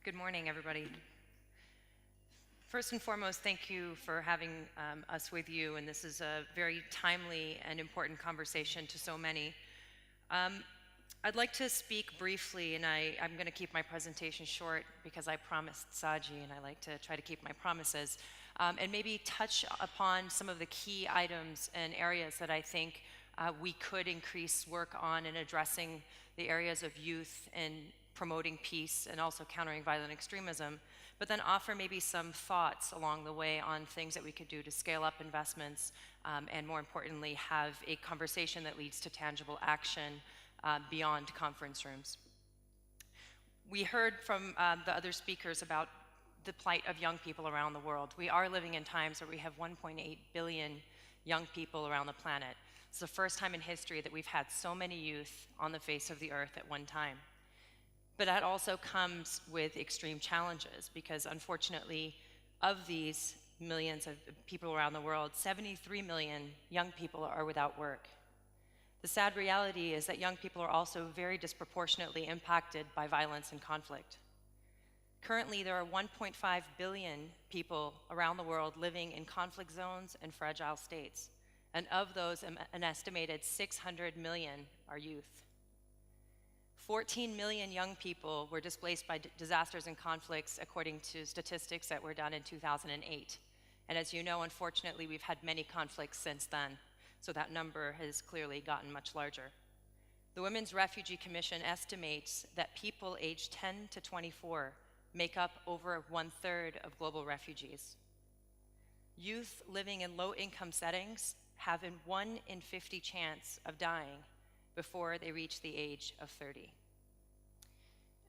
Good morning, everybody. First and foremost, thank you for having us with you, and this is a very timely and important conversation to so many. I'd like to speak briefly, and I'm going to keep my presentation short because I promised Saji, and I like to try to keep my promises, and maybe touch upon some of the key items and areas that I think we could increase work on in addressing the areas of youth and promoting peace and also countering violent extremism, but then offer maybe some thoughts along the way on things that we could do to scale up investments and more importantly, have a conversation that leads to tangible action beyond conference rooms. We heard from the other speakers about the plight of young people around the world. We are living in times where we have 1.8 billion young people around the planet. It's the first time in history that we've had so many youth on the face of the earth at one time. But that also comes with extreme challenges because unfortunately, of these millions of people around the world, 73 million young people are without work. The sad reality is that young people are also very disproportionately impacted by violence and conflict. Currently, there are 1.5 billion people around the world living in conflict zones and fragile states. And of those, an estimated 600 million are youth. 14 million young people were displaced by disasters and conflicts, according to statistics that were done in 2008. And as you know, unfortunately, we've had many conflicts since then, so that number has clearly gotten much larger. The Women's Refugee Commission estimates that people aged 10 to 24 make up over 1/3 of global refugees. Youth living in low-income settings have a 1 in 50 chance of dying before they reach the age of 30.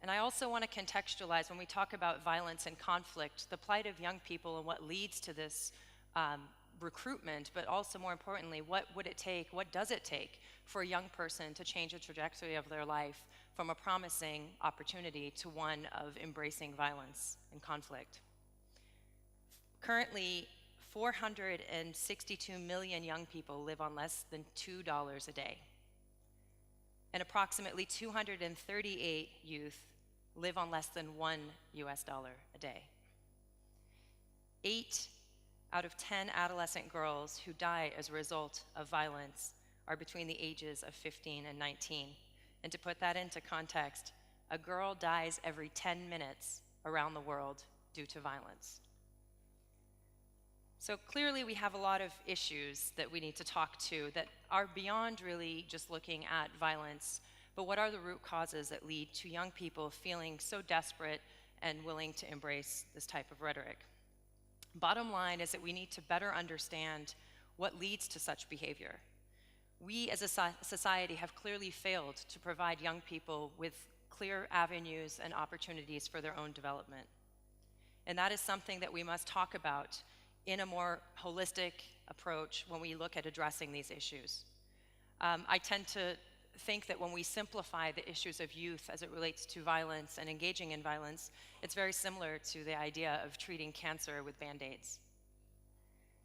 And I also want to contextualize when we talk about violence and conflict, the plight of young people and what leads to this recruitment, but also more importantly, what does it take for a young person to change the trajectory of their life from a promising opportunity to one of embracing violence and conflict. Currently, 462 million young people live on less than $2 a day. And approximately 238 youth live on less than $1 a day. 8 out of 10 adolescent girls who die as a result of violence are between the ages of 15 and 19. And to put that into context, a girl dies every 10 minutes around the world due to violence. So clearly we have a lot of issues that we need to talk to that are beyond really just looking at violence, but what are the root causes that lead to young people feeling so desperate and willing to embrace this type of rhetoric? Bottom line is that we need to better understand what leads to such behavior. We as a society have clearly failed to provide young people with clear avenues and opportunities for their own development. And that is something that we must talk about in a more holistic approach when we look at addressing these issues. I tend to think that when we simplify the issues of youth as it relates to violence and engaging in violence, it's very similar to the idea of treating cancer with Band-Aids.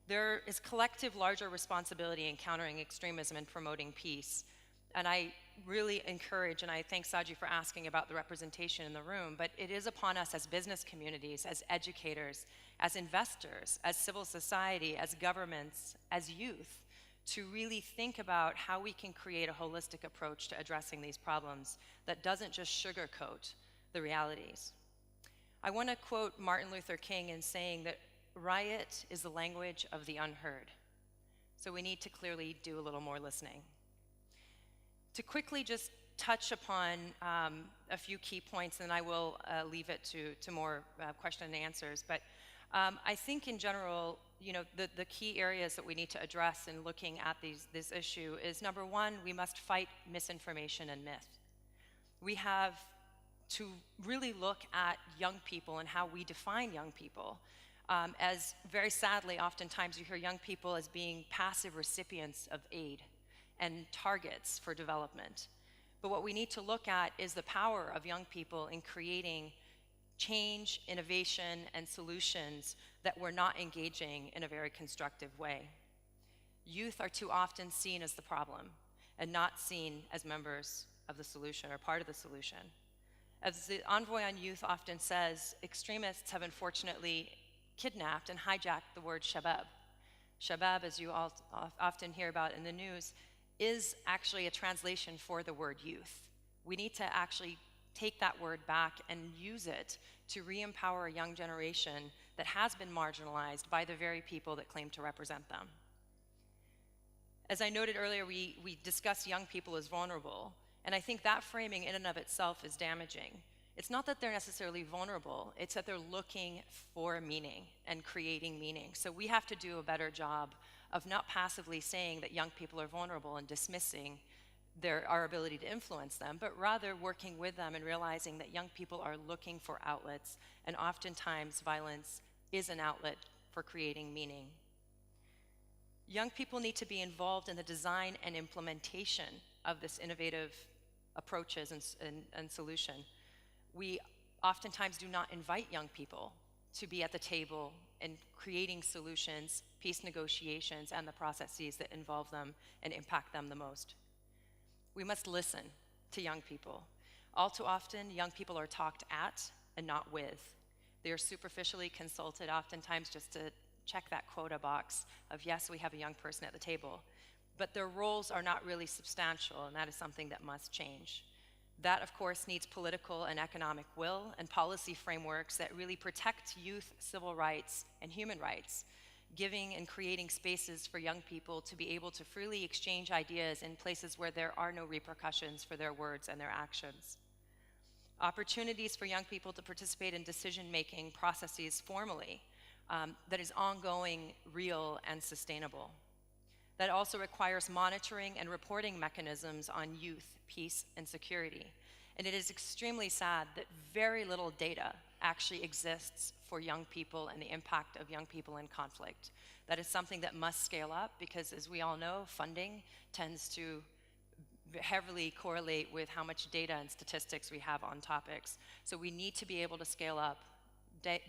There is collective larger responsibility in countering extremism and promoting peace. And I really encourage, and I thank Saji for asking about the representation in the room, but it is upon us as business communities, as educators, as investors, as civil society, as governments, as youth, to really think about how we can create a holistic approach to addressing these problems that doesn't just sugarcoat the realities. I want to quote Martin Luther King in saying that riot is the language of the unheard. So we need to clearly do a little more listening. To quickly just touch upon a few key points, and I will leave it to more question and answers, but I think in general, you know, the key areas that we need to address in looking at this issue is, number one, we must fight misinformation and myth. We have to really look at young people and how we define young people. As very sadly, oftentimes you hear young people as being passive recipients of aid and targets for development. But what we need to look at is the power of young people in creating change, innovation, and solutions that we're not engaging in a very constructive way. Youth are too often seen as the problem and not seen as members of the solution or part of the solution. As the Envoy on Youth often says, extremists have unfortunately kidnapped and hijacked the word shabab. Shabab, as you all often hear about in the news, is actually a translation for the word youth. We need to actually take that word back and use it to re-empower a young generation that has been marginalized by the very people that claim to represent them. As I noted earlier, we discuss young people as vulnerable, and I think that framing in and of itself is damaging. It's not that they're necessarily vulnerable, it's that they're looking for meaning and creating meaning. So we have to do a better job of not passively saying that young people are vulnerable and dismissing our ability to influence them, but rather working with them and realizing that young people are looking for outlets, and oftentimes violence is an outlet for creating meaning. Young people need to be involved in the design and implementation of this innovative approaches and solution. We oftentimes do not invite young people to be at the table in creating solutions, peace negotiations, and the processes that involve them and impact them the most. We must listen to young people. All too often, young people are talked at and not with. They are superficially consulted, oftentimes just to check that quota box of, yes, we have a young person at the table. But their roles are not really substantial, and that is something that must change. That, of course, needs political and economic will and policy frameworks that really protect youth, civil rights, and human rights, giving and creating spaces for young people to be able to freely exchange ideas in places where there are no repercussions for their words and their actions. Opportunities for young people to participate in decision-making processes formally, that is ongoing, real, and sustainable. That also requires monitoring and reporting mechanisms on youth, peace, and security. And it is extremely sad that very little data actually exists for young people and the impact of young people in conflict. That is something that must scale up because, as we all know, funding tends to heavily correlate with how much data and statistics we have on topics. So we need to be able to scale up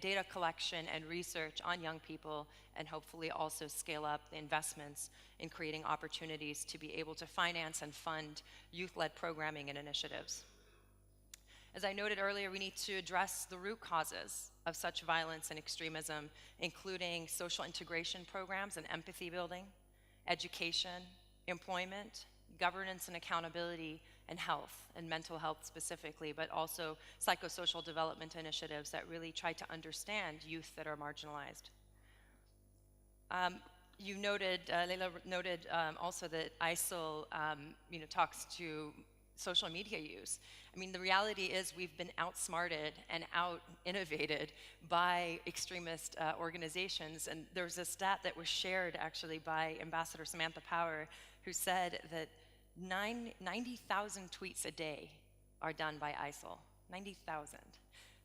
data collection and research on young people, and hopefully also scale up the investments in creating opportunities to be able to finance and fund youth-led programming and initiatives. As I noted earlier, we need to address the root causes of such violence and extremism, including social integration programs and empathy building, education, employment, governance and accountability, and health, and mental health specifically, but also psychosocial development initiatives that really try to understand youth that are marginalized. You noted, Laila noted also that ISIL talks to social media use. I mean, the reality is we've been outsmarted and out-innovated by extremist organizations, and there's a stat that was shared actually by Ambassador Samantha Power, who said that 90,000 tweets a day are done by ISIL, 90,000.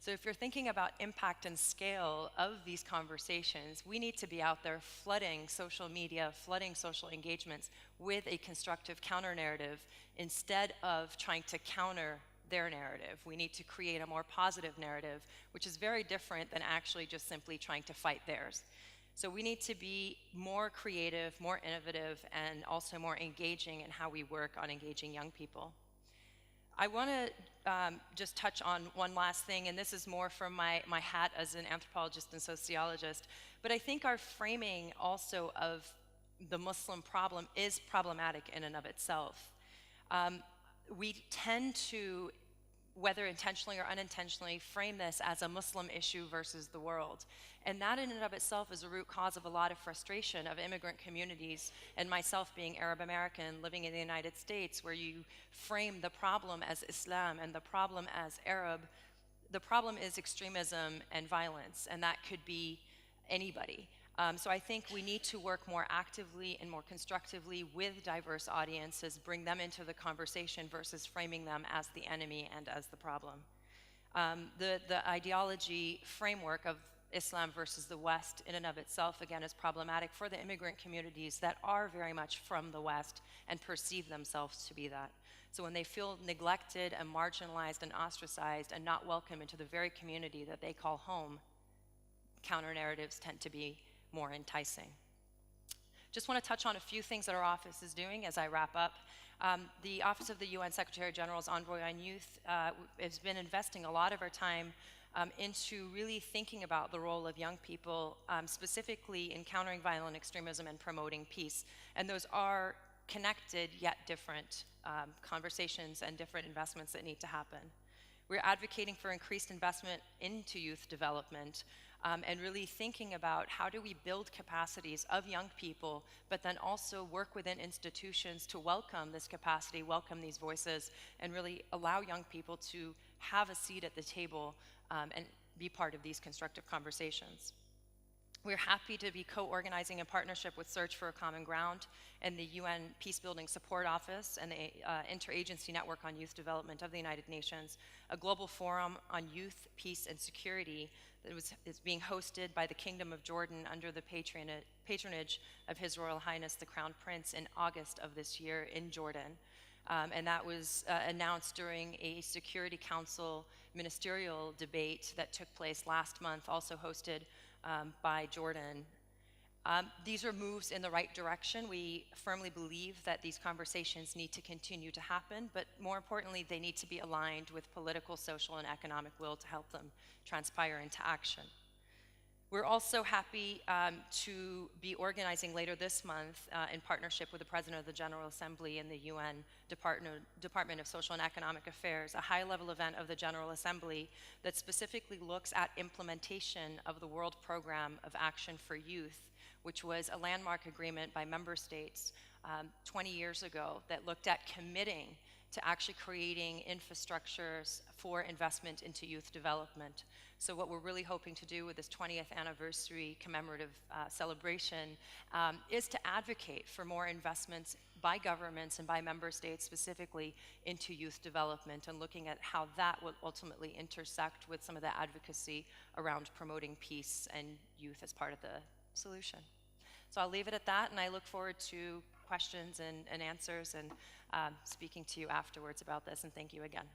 So if you're thinking about impact and scale of these conversations, we need to be out there flooding social media, flooding social engagements with a constructive counter-narrative instead of trying to counter their narrative. We need to create a more positive narrative, which is very different than actually just simply trying to fight theirs. So we need to be more creative, more innovative, and also more engaging in how we work on engaging young people. I want to just touch on one last thing, and this is more from my hat as an anthropologist and sociologist, but I think our framing also of the Muslim problem is problematic in and of itself. We tend to, whether intentionally or unintentionally, frame this as a Muslim issue versus the world. And that in and of itself is a root cause of a lot of frustration of immigrant communities, and myself being Arab American living in the United States, where you frame the problem as Islam and the problem as Arab. The problem is extremism and violence, and that could be anybody. So I think we need to work more actively and more constructively with diverse audiences, bring them into the conversation versus framing them as the enemy and as the problem. The ideology framework of Islam versus the West in and of itself, again, is problematic for the immigrant communities that are very much from the West and perceive themselves to be that. So when they feel neglected and marginalized and ostracized and not welcome into the very community that they call home, counter-narratives tend to be more enticing. Just want to touch on a few things that our office is doing as I wrap up. The Office of the UN Secretary General's Envoy on Youth has been investing a lot of our time into really thinking about the role of young people, specifically in countering violent extremism and promoting peace. And those are connected yet different conversations and different investments that need to happen. We're advocating for increased investment into youth development and really thinking about how do we build capacities of young people, but then also work within institutions to welcome this capacity, welcome these voices, and really allow young people to have a seat at the table and be part of these constructive conversations. We're happy to be co-organizing in partnership with Search for a Common Ground and the UN Peacebuilding Support Office and the Interagency Network on Youth Development of the United Nations, a global forum on youth, peace, and security that is being hosted by the Kingdom of Jordan under the patronage of His Royal Highness the Crown Prince in August of this year in Jordan. And that was announced during a Security Council ministerial debate that took place last month, also hosted by Jordan. These are moves in the right direction. We firmly believe that these conversations need to continue to happen, but more importantly, they need to be aligned with political, social, and economic will to help them transpire into action. We're also happy to be organizing later this month in partnership with the President of the General Assembly and the UN Department of Social and Economic Affairs, a high-level event of the General Assembly that specifically looks at implementation of the World Program of Action for Youth, which was a landmark agreement by member states 20 years ago that looked at committing to actually creating infrastructures for investment into youth development. So what we're really hoping to do with this 20th anniversary commemorative celebration is to advocate for more investments by governments and by member states specifically into youth development and looking at how that will ultimately intersect with some of the advocacy around promoting peace and youth as part of the solution. So I'll leave it at that, and I look forward to questions and answers and speaking to you afterwards about this, and thank you again.